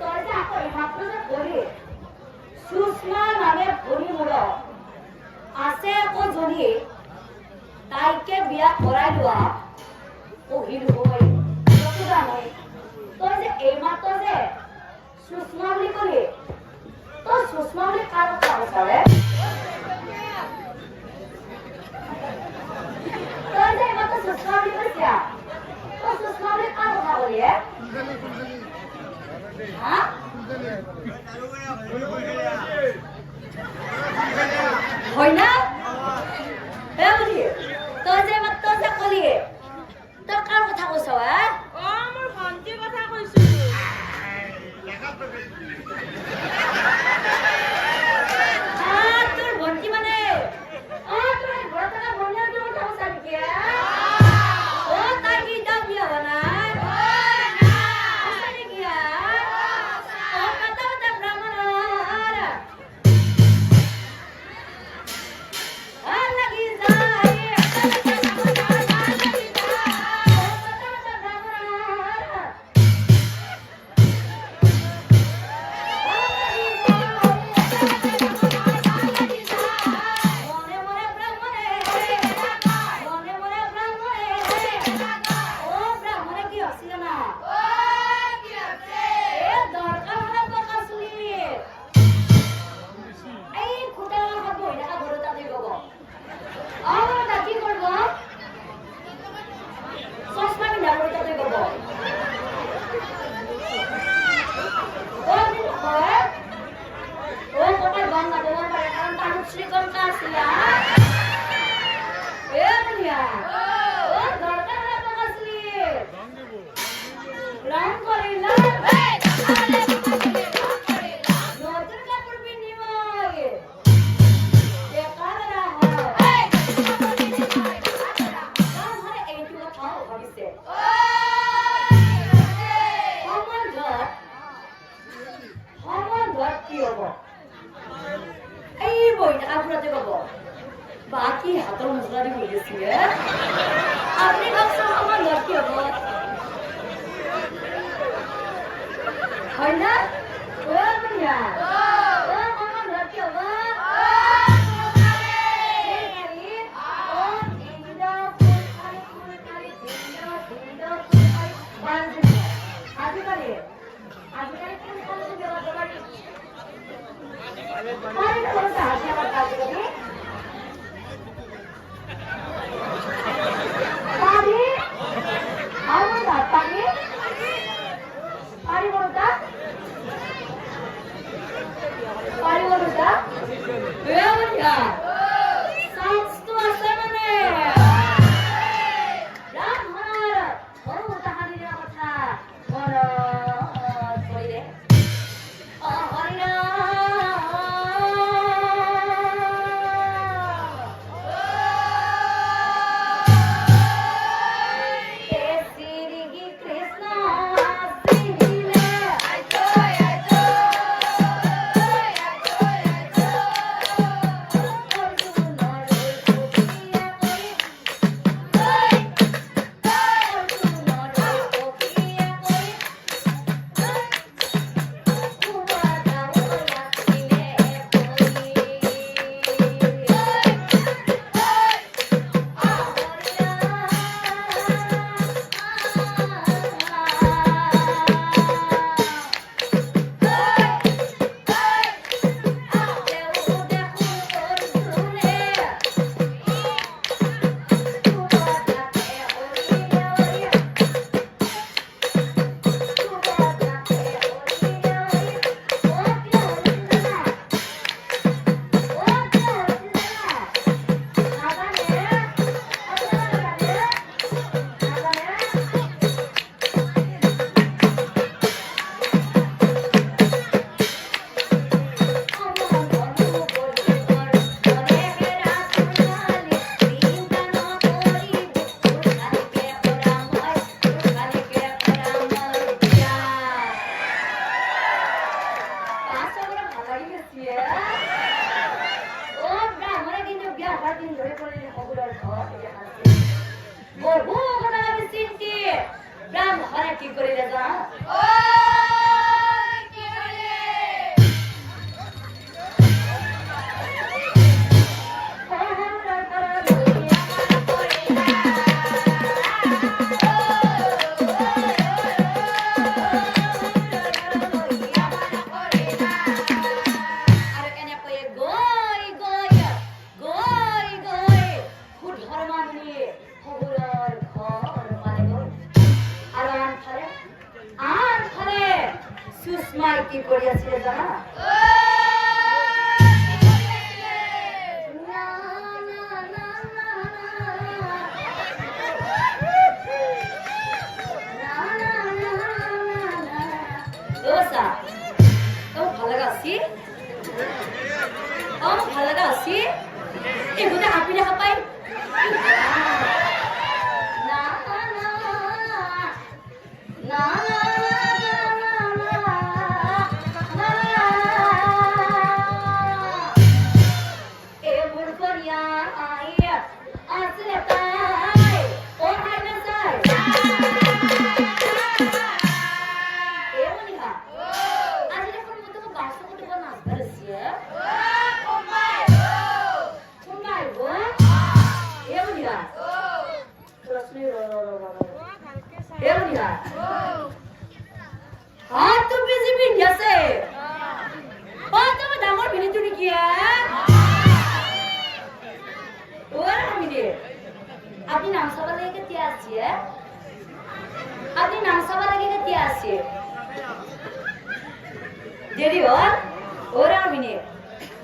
তই যে আকৌ এইমাত্ৰ যে কলি সুষমা নামে ভৰি মূৰত আছে আকৌ জনী তাইকে বিয়া কৰাই লোৱা পঢ়িলো হয় জানাই তই যে এইমাত্ৰ যে সুষমা বুলি কলি তই সুষমা বুলি কাৰ কথা কৈছাৰে তই যে এইমাত্ৰ সুষমা বুলি কৈছা তই সুষমা বুলি কাৰ কথা কলি হা হয় না বুঝি তই যে মাত্ৰ যে কলি তই কাৰ কথা কৈছ মোৰ ভণ্টিৰ কথা কৈছো তোৰ ভণ্টি মানে তোৰ ঘৰত থকা ভণ্টিৰ কথা কৈছা নেকি তাই কি এতিয়া বিয়া হোৱা নাই নেকি কথা ব্ৰাহ্মণ লাগি যায় বাকি হাতৰ মুজৰাদি হৈ গৈছিলে আপুনি ভাবচোন আমাৰ ল'ৰা কি হ'ব হয় না আমাৰ ল'ৰা কি হ'ব আজিকালি সুষমাই কি করিয়াছিলে জানা? ভালো আছি এগুলো হাপি দেখা পাই না না আপনি নাম সভা লেগে কেটে আসছে আপনি নাম সভা লেগে কেটে আসছে দেরি হল ওরা মিনিট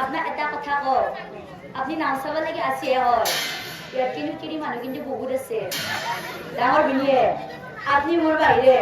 আপনার এটা কথা কর আপনি নাম সভা লেগে আসছে হল ইয়ার কিন্তু কিনি মানুষ কিন্তু বহুত আছে ডাঙর মিনিয়ে আপনি মোর বাইরে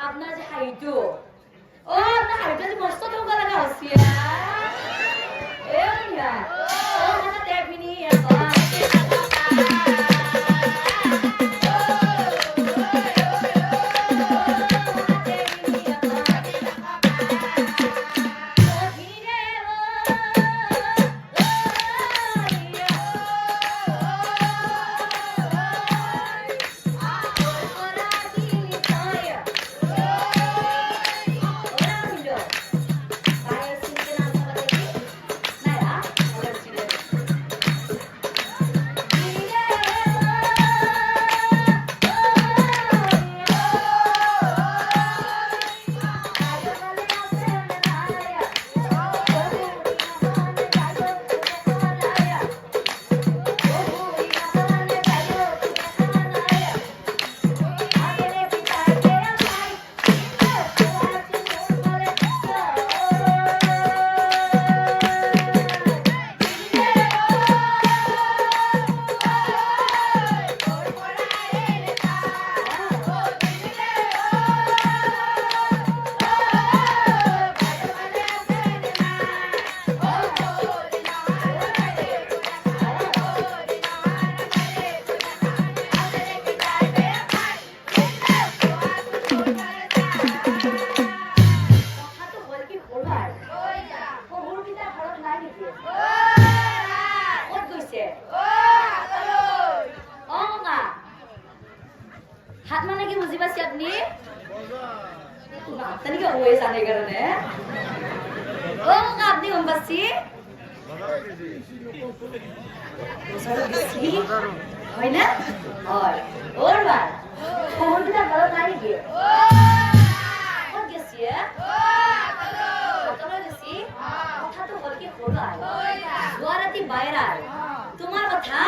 আপনার যে হাইটু ও আপনার হাইটু যে মস্ত তো লাগা হচ্ছে এ না ও না দেবিনি হাত মানে কি বুঝি পাচ্ছি আপনি নাকি হয়ে জানে কারণে ও আপনি গম পাচ্ছি হয় না হয় ওর বার খবরটা ভালো নাই নাকি গেছি কথা তো বলকে হলো জোয়ারাতি বাইরায় তোমার কথা